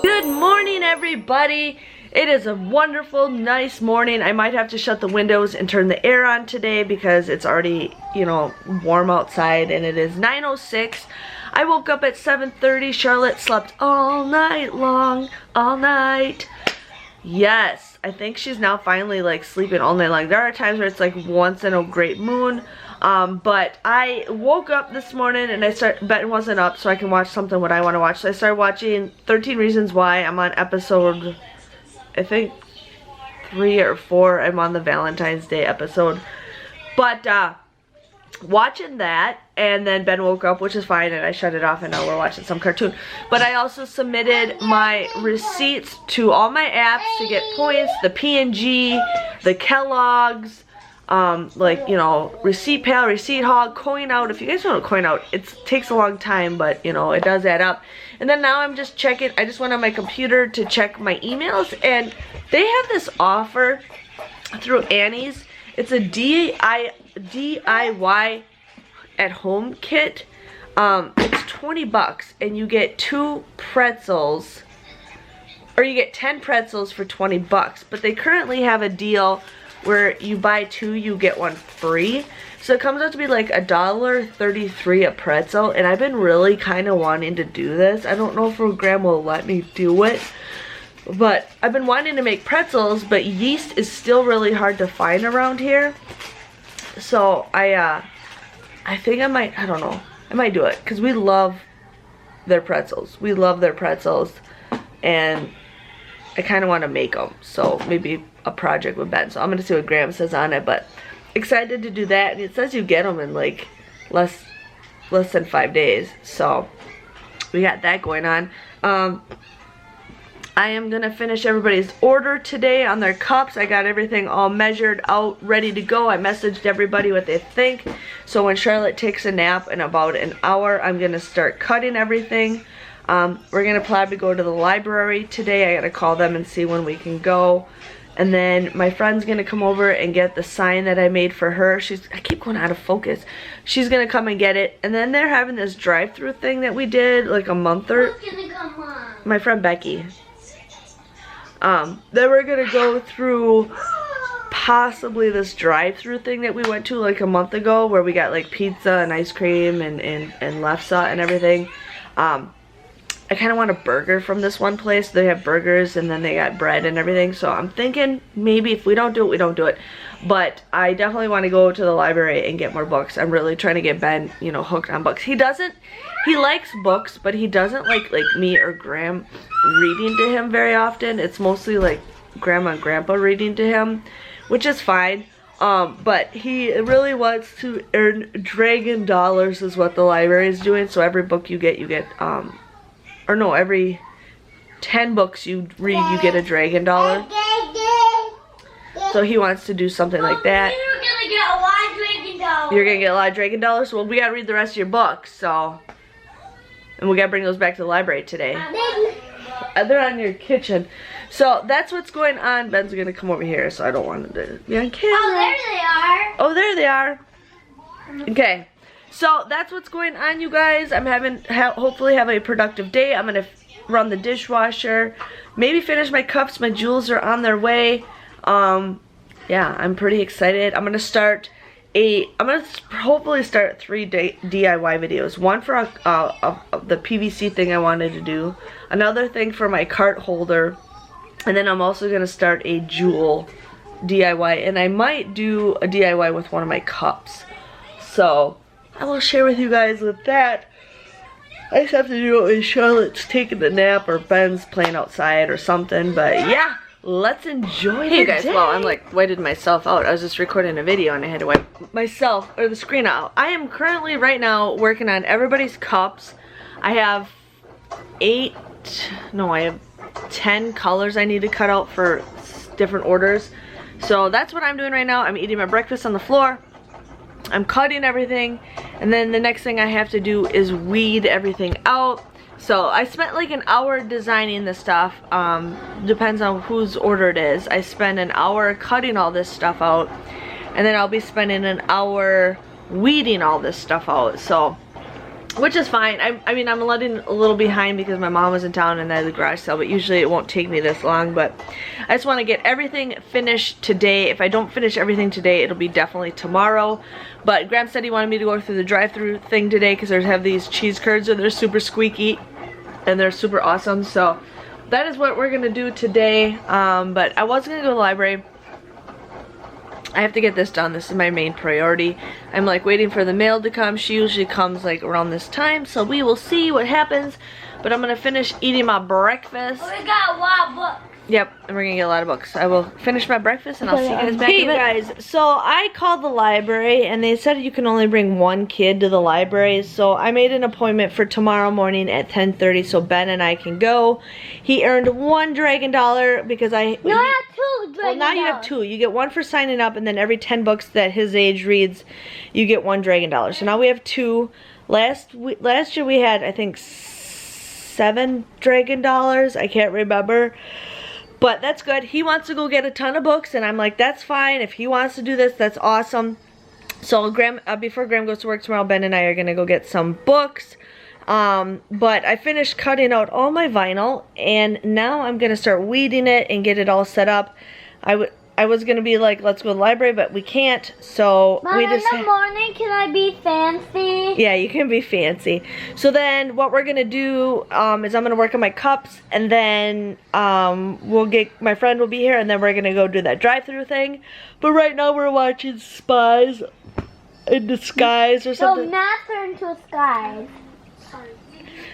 Good morning, everybody. It is a wonderful, nice morning. I might have to shut the windows and turn the air on today because it's already, you know, warm outside, and it is 9:06. I woke up at 7:30. Charlotte slept all night long, all night. Yes, I think she's now finally like sleeping all night long. There are times where it's like once in a great moon. But I woke up this morning and Ben wasn't up, so I can watch something what I want to watch. So I started watching 13 Reasons Why. I'm on episode, I think 3 or 4. I'm on the Valentine's Day episode. But watching that, and then Ben woke up, which is fine, and I shut it off, and now we're watching some cartoon. But I also submitted my receipts to all my apps to get points, the P&G, the Kellogg's, like, you know, Receipt Pal, Receipt Hog, Coinout. If you guys don't know Coinout, it takes a long time, but, you know, it does add up. And then now I'm just checking, I just went on my computer to check my emails, and they have this offer through Annie's. It's a DIY at home kit. It's 20 bucks, and you get 2 pretzels, or you get 10 pretzels for 20 bucks. But they currently have a deal where you buy 2, you get 1 free. So it comes out to be like $1.33 a pretzel, and I've been really kind of wanting to do this. I don't know if Grandma will let me do it, but I've been wanting to make pretzels, but yeast is still really hard to find around here. So I think I might, I don't know, I might do it, because we love their pretzels. We love their pretzels, and I kind of want to make them, so maybe a project with Ben. So I'm gonna see what Graham says on it, but excited to do that. And it says you get them in like less than 5 days, so we got that going on. I am gonna finish everybody's order today on their cups. I got everything all measured out, ready to go. I messaged everybody what they think, so when Charlotte takes a nap in about an hour, I'm gonna start cutting everything. We're gonna probably go to the library today. I gotta call them and see when we can go. And then my friend's gonna come over and get the sign that I made for her. I keep going out of focus. She's gonna come and get it. And then they're having this drive-through thing that we did like a month or... Who's gonna come on? My friend Becky. Then we're gonna go through possibly this drive-through thing that we went to like a month ago, where we got like pizza and ice cream and lefse and everything. I kind of want a burger from this one place. They have burgers, and then they got bread and everything. So I'm thinking maybe if we don't do it, we don't do it. But I definitely want to go to the library and get more books. I'm really trying to get Ben, you know, hooked on books. He likes books, but he doesn't like me or Graham reading to him very often. It's mostly like Grandma and Grandpa reading to him, which is fine. But he really wants to earn dragon dollars is what the library is doing. So every book you get, or no, every 10 books you read, you get a dragon dollar. So he wants to do something like that. You're gonna get a lot of dragon dollars. You're gonna get a lot of dragon dollars? Well, we gotta read the rest of your books, so. And we gotta bring those back to the library today. They're on your kitchen. So that's what's going on. Ben's gonna come over here, so I don't want him to be on camera. Oh, there they are. Oh, there they are. Okay. So that's what's going on, you guys. I'm hopefully have a productive day. I'm gonna run the dishwasher, maybe finish my cups. My jewels are on their way. Yeah, I'm pretty excited. I'm gonna hopefully start 3 DIY videos. One for the PVC thing I wanted to do, another thing for my cart holder, and then I'm also gonna start a jewel DIY, and I might do a DIY with one of my cups. So I will share with you guys with that. I just have to do it when Charlotte's taking a nap or Ben's playing outside or something. But yeah, let's enjoy it. Hey guys, well, I'm like whited myself out. I was just recording a video and I had to wipe myself or the screen out. I am currently right now working on everybody's cups. I have 10 colors I need to cut out for different orders. So that's what I'm doing right now. I'm eating my breakfast on the floor. I'm cutting everything, and then the next thing I have to do is weed everything out. So I spent like an hour designing this stuff. Depends on whose order it is. I spend an hour cutting all this stuff out, and then I'll be spending an hour weeding all this stuff out. So which is fine. I mean, I'm letting a little behind because my mom was in town and I had the garage sale, but usually it won't take me this long. But I just want to get everything finished today. If I don't finish everything today, it'll be definitely tomorrow. But Graham said he wanted me to go through the drive-thru thing today because they have these cheese curds and they're super squeaky and they're super awesome. So that is what we're going to do today. But I was going to go to the library. I have to get this done. This is my main priority. I'm like waiting for the mail to come. She usually comes like around this time, so we will see what happens. But I'm gonna finish eating my breakfast. We got a lot of books. Yep, and we're gonna get a lot of books. I will finish my breakfast and I'll see you guys back in a bit. Hey guys, so I called the library and they said you can only bring one kid to the library. So I made an appointment for tomorrow morning at 10:30 so Ben and I can go. He earned $1 dragon dollar because I... No, I have 2 dragon Well, now you have 2. You get 1 for signing up and then every 10 books that his age reads, you get $1 dragon dollar. So now we have 2. Last year we had, I think, 7 dragon dollars. I can't remember. But that's good. He wants to go get a ton of books, and I'm like, that's fine. If he wants to do this, that's awesome. So before Graham goes to work tomorrow, Ben and I are gonna go get some books. But I finished cutting out all my vinyl, and now I'm gonna start weeding it and get it all set up. I was gonna be like, let's go to the library, but we can't. So Mom, we just. in the morning, can I be fancy? Yeah, you can be fancy. So then what we're gonna do is I'm gonna work on my cups, and then my friend will be here, and then we're gonna go do that drive-through thing. But right now we're watching Spies in Disguise or something. No, Master into Skies.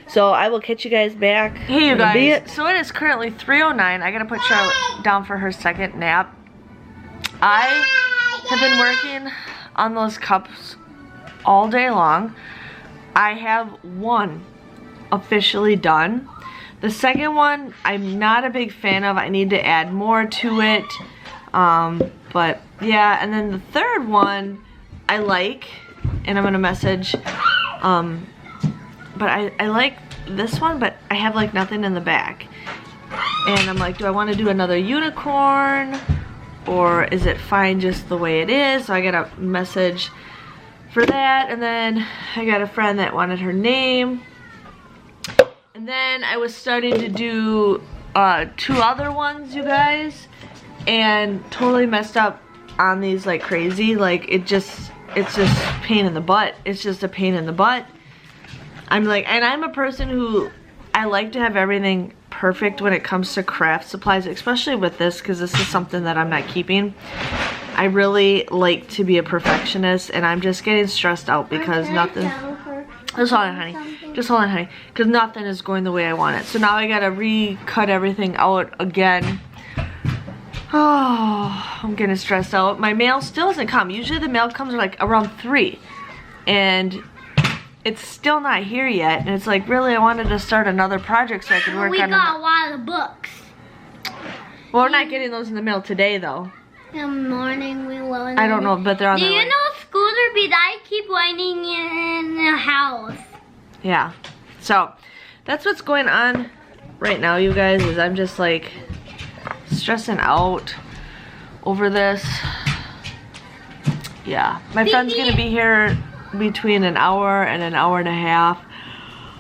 So I will catch you guys back. Hey you guys, so it is currently 3:09. I gotta put Charlotte down for her second nap. I have been working on those cups all day long. I have one officially done. The second one I'm not a big fan of. I need to add more to it. But yeah, and then the third one I like, and I'm gonna message. But I like this one, but I have like nothing in the back. And I'm like, do I want to do another unicorn? Or is it fine just the way it is? So I got a message for that. And then I got a friend that wanted her name. And then I was starting to do 2 other ones, you guys. And totally messed up on these like crazy. Like it's just pain in the butt. It's just a pain in the butt. I'm like, and I'm a person who, I like to have everything perfect when it comes to craft supplies, especially with this, because this is something that I'm not keeping. I really like to be a perfectionist, and I'm just getting stressed out because nothing, just hold on honey, just hold on honey, because nothing is going the way I want it. So now I gotta recut everything out again. Oh, I'm getting stressed out. My mail still hasn't come. Usually the mail comes like around 3, and it's still not here yet, and it's like, really, I wanted to start another project so I could work on it. We got a lot of books. Well, we're not getting those in the mail today, though. In the morning we will. I don't know, but they're on the way. Do you know Scooter? Because I keep waiting in the house. Yeah. So, that's what's going on right now, you guys, is I'm just like stressing out over this. Yeah. My friend's gonna be here between an hour and an hour and a half,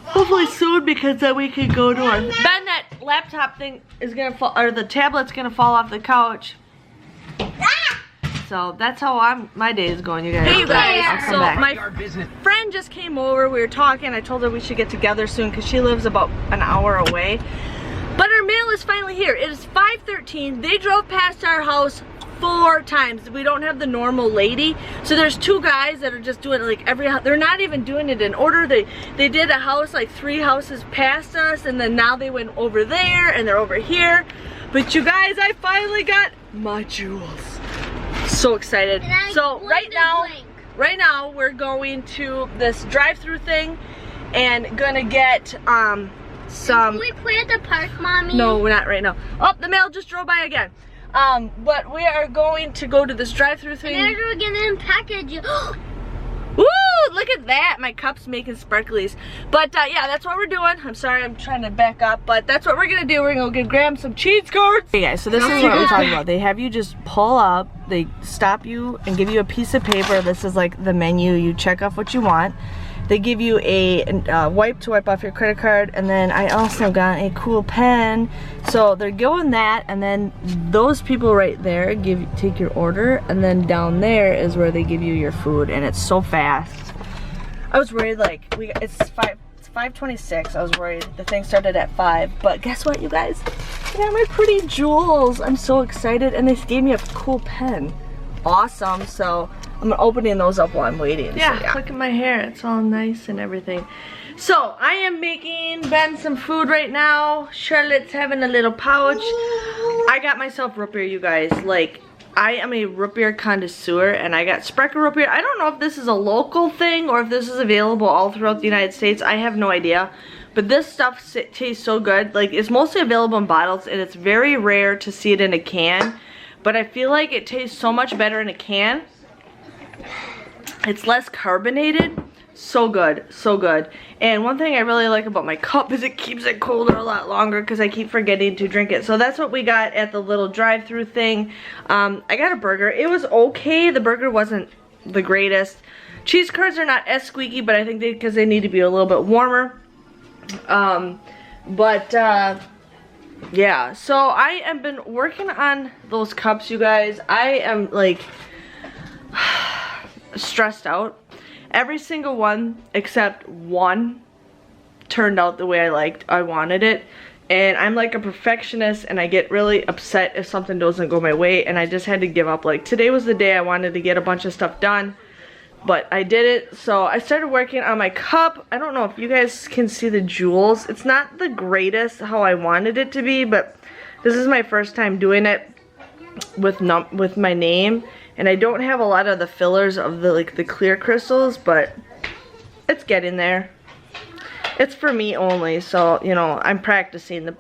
hopefully soon, because then we can go to our Ben, that laptop thing is gonna fall, or the tablet's gonna fall off the couch. So that's how my day is going, you guys. Hey you guys, so my friend just came over, we were talking, I told her we should get together soon because she lives about an hour away, but her mail is finally here. It is 5:13. They drove past our house 4 times. We don't have the normal lady, so there's 2 guys that are just doing it like every house. They're not even doing it in order. They did a house like 3 houses past us, and then now they went over there and they're over here. But you guys, I finally got my jewels. So excited. So right now we're going to this drive-through thing and gonna get some. Can we play at the park, Mommy? No, we're not right now. Oh, the mail just drove by again. But we are going to go to this drive-through thing. And we're gonna package you. Woo! Look at that! My cup's making sparklies. But yeah, that's what we're doing. I'm sorry, I'm trying to back up, but that's what we're gonna do. We're gonna go grab some cheese cards. Hey guys, so this is what we're talking about. They have you just pull up, they stop you and give you a piece of paper. This is like the menu. You check off what you want. They give you a wipe to wipe off your credit card, and then I also got a cool pen. So they're going that, and then those people right there take your order, and then down there is where they give you your food, and it's so fast. I was worried, like, it's 5:26. I was worried the thing started at 5, but guess what, you guys? I got my pretty jewels. I'm so excited, and they gave me a cool pen. Awesome. So I'm opening those up while I'm waiting. Yeah, so, yeah. Look at my hair. It's all nice and everything. So I am making Ben some food right now. Charlotte's having a little pouch. I got myself root beer, you guys. Like, I am a root beer connoisseur, and I got Sprecher root beer. I don't know if this is a local thing or if this is available all throughout the United States. I have no idea. But this stuff tastes so good. Like, it's mostly available in bottles, and it's very rare to see it in a can. But I feel like it tastes so much better in a can. It's less carbonated. So good, so good. And one thing I really like about my cup is it keeps it colder a lot longer because I keep forgetting to drink it. So that's what we got at the little drive-through thing. I got a burger. It was okay. The burger wasn't the greatest. Cheese curds are not as squeaky, but I think because they need to be a little bit warmer. Yeah, so I have been working on those cups, you guys. I am like stressed out. Every single one except one turned out the way I wanted it. And I'm like a perfectionist, and I get really upset if something doesn't go my way, and I just had to give up. Like, today was the day I wanted to get a bunch of stuff done, but I did it. So I started working on my cup. I don't know if you guys can see the jewels. It's not the greatest how I wanted it to be, but this is my first time doing it with my name, and I don't have a lot of the fillers of the clear crystals, but it's getting there. It's for me only, so you know, I'm practicing.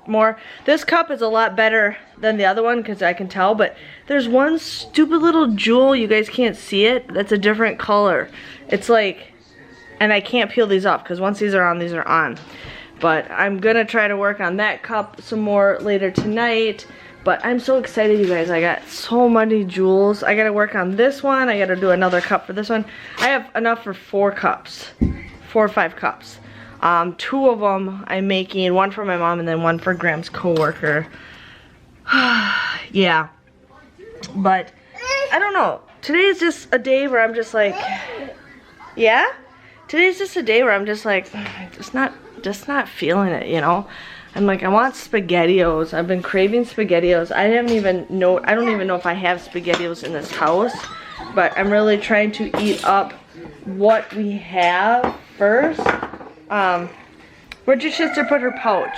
This cup is a lot better than the other one because I can tell, but there's one stupid little jewel, you guys can't see it, that's a different color. It's like, and I can't peel these off because once these are on. But I'm gonna try to work on that cup some more later tonight. But I'm so excited, you guys. I got so many jewels. I gotta work on this one. I gotta do another cup for this one. I have enough for 4 cups, 4 or 5 cups. 2 of them I'm making, one for my mom and then one for Graham's coworker. Yeah, but I don't know. Today is just a day where I'm just like, yeah. Today's just a day where I'm just like, just not feeling it, you know. I'm like, I want SpaghettiOs. I've been craving SpaghettiOs. I don't even know if I have SpaghettiOs in this house, but I'm really trying to eat up what we have first. Where'd your sister put her pouch?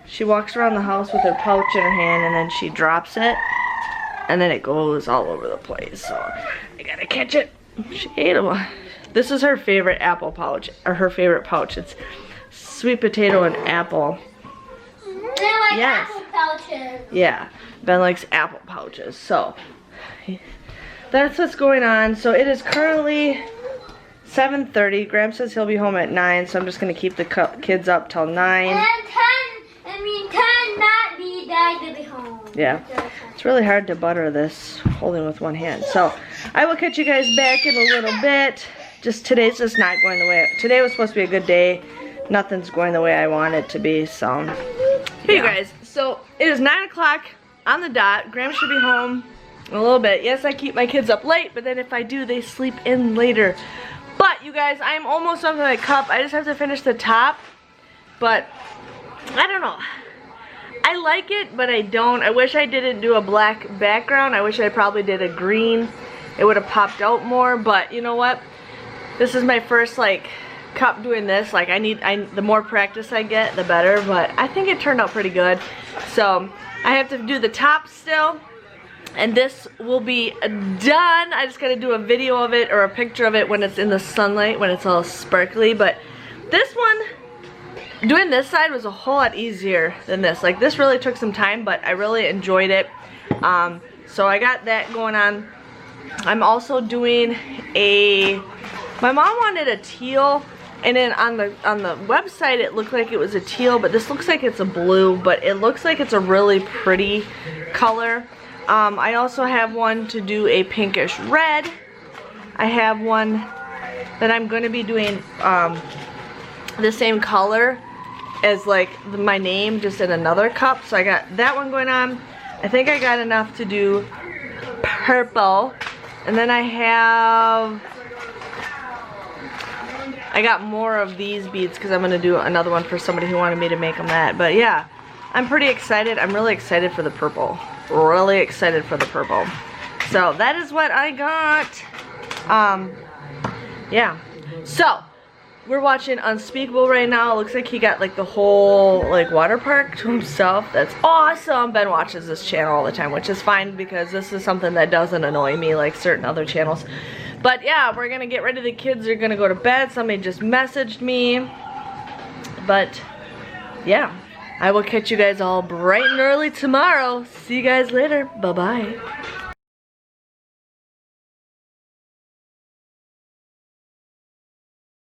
She walks around the house with her pouch in her hand, and then she drops it, and then it goes all over the place. So I gotta catch it. She ate them. This is her favorite apple pouch, or her favorite pouch. It's sweet potato and apple. I like apple pouches. Yeah, Ben likes apple pouches. So that's what's going on. So it is currently 7:30. Graham says he'll be home at 9, so I'm just gonna keep the kids up till 9. And 10 not be dad to be home. Yeah, it's really hard to butter this holding with one hand. So I will catch you guys back in a little bit. Today's just not going the way. Today was supposed to be a good day. Nothing's going the way I want it to be. So hey, you guys. So it is 9 o'clock on the dot. Graham should be home in a little bit. Yes, I keep my kids up late, but then if I do, they sleep in later. But you guys, I am almost done with my cup. I just have to finish the top. But I don't know. I like it, but I don't. I wish I didn't do a black background. I wish I probably did a green. It would have popped out more. But you know what? This is my first cup doing this. Like the more practice I get, the better. But I think it turned out pretty good. So I have to do the top still. And this will be done. I just gotta do a video of it or a picture of it when it's in the sunlight, when it's all sparkly. But this one, doing this side was a whole lot easier than this. Like, this really took some time, but I really enjoyed it. So I got that going on. I'm also doing my mom wanted a teal, and then on the website it looked like it was a teal, but this looks like it's a blue, but it looks like it's a really pretty color. I also have one to do a pinkish red. I have one then I'm going to be doing the same color as like my name, just in another cup. So I got that one going on. I think I got enough to do purple. And then I got more of these beads because I'm going to do another one for somebody who wanted me to make them that. But yeah, I'm pretty excited. I'm really excited for the purple. Really excited for the purple. So that is what I got. Yeah. So we're watching Unspeakable right now. It looks like he got like the whole like water park to himself. That's awesome. Ben watches this channel all the time, which is fine because this is something that doesn't annoy me like certain other channels. But yeah, we're gonna get ready. The kids are gonna go to bed. Somebody just messaged me. But yeah, I will catch you guys all bright and early tomorrow. See you guys later. Bye-bye.